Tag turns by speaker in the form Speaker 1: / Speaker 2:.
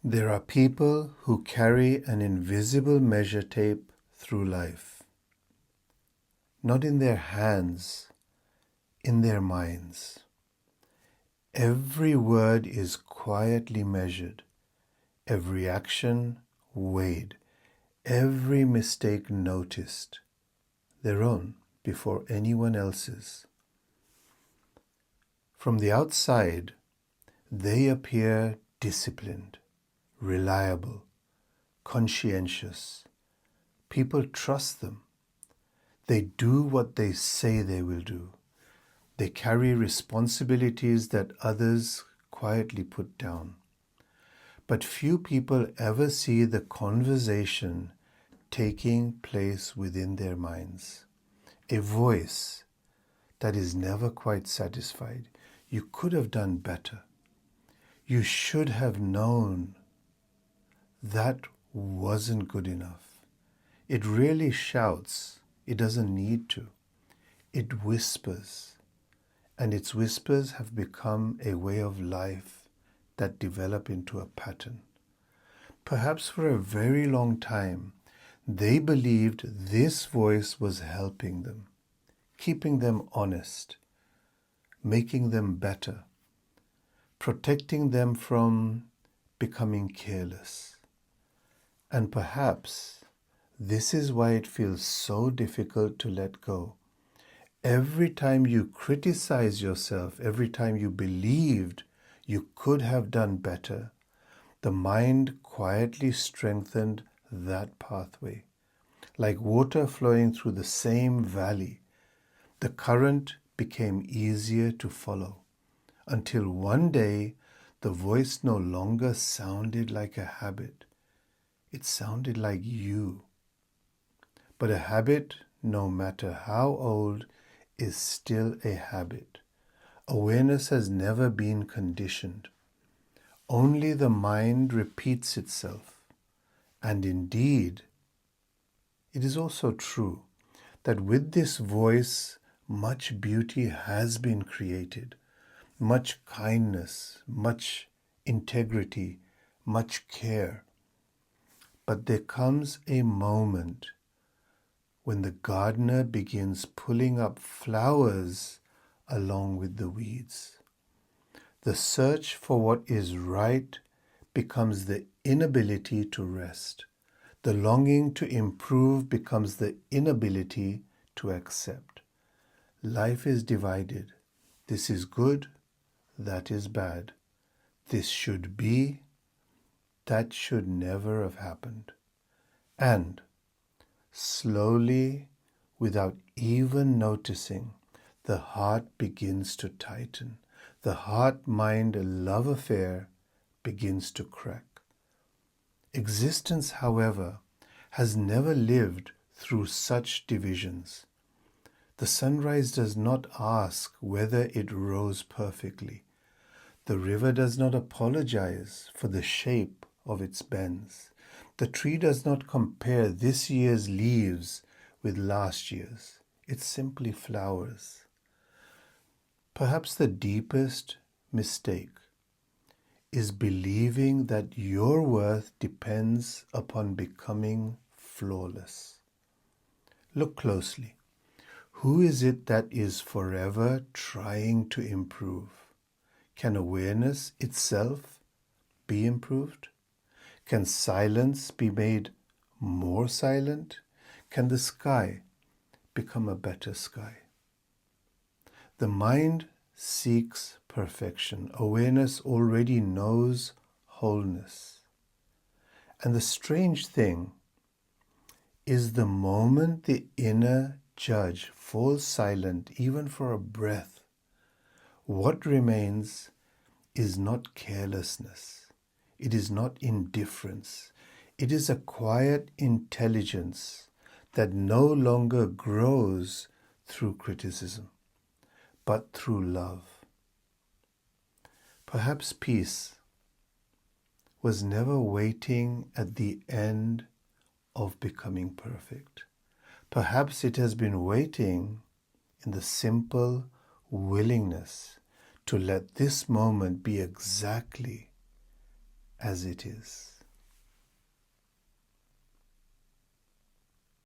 Speaker 1: There are people who carry an invisible measure tape through life, not in their hands, in their minds. Every word is quietly measured, every action weighed, every mistake noticed, their own before anyone else's. From the outside, they appear disciplined, reliable, conscientious. People trust them. They do what they say they will do. They carry responsibilities that others quietly put down. But few people ever see the conversation taking place within their minds. A voice that is never quite satisfied. You could have done better. You should have known. That wasn't good enough. It really shouts. It doesn't need to. It whispers. And its whispers have become a way of life that develop into a pattern. Perhaps for a very long time, they believed this voice was helping them, keeping them honest, making them better, protecting them from becoming careless. And perhaps this is why it feels so difficult to let go. Every time you criticize yourself, every time you believed you could have done better, the mind quietly strengthened that pathway. Like water flowing through the same valley, the current became easier to follow, until one day the voice no longer sounded like a habit. It sounded like you. But a habit, no matter how old, is still a habit. Awareness has never been conditioned. Only the mind repeats itself. And indeed, it is also true that with this voice, much beauty has been created, much kindness, much integrity, much care. But there comes a moment when the gardener begins pulling up flowers along with the weeds. The search for what is right becomes the inability to rest. The longing to improve becomes the inability to accept. Life is divided. This is good, that is bad. This should be, that should never have happened. And slowly, without even noticing, the heart begins to tighten. The heart-mind love affair begins to crack. Existence, however, has never lived through such divisions. The sunrise does not ask whether it rose perfectly. The river does not apologize for the shape of its bends. The tree does not compare this year's leaves with last year's. It simply flowers. Perhaps the deepest mistake is believing that your worth depends upon becoming flawless. Look closely. Who is it that is forever trying to improve? Can awareness itself be improved? Can silence be made more silent? Can the sky become a better sky? The mind seeks perfection. Awareness already knows wholeness. And the strange thing is the moment the inner judge falls silent, even for a breath, what remains is not carelessness. It is not indifference. It is a quiet intelligence that no longer grows through criticism, but through love. Perhaps peace was never waiting at the end of becoming perfect. Perhaps it has been waiting in the simple willingness to let this moment be exactly as it is.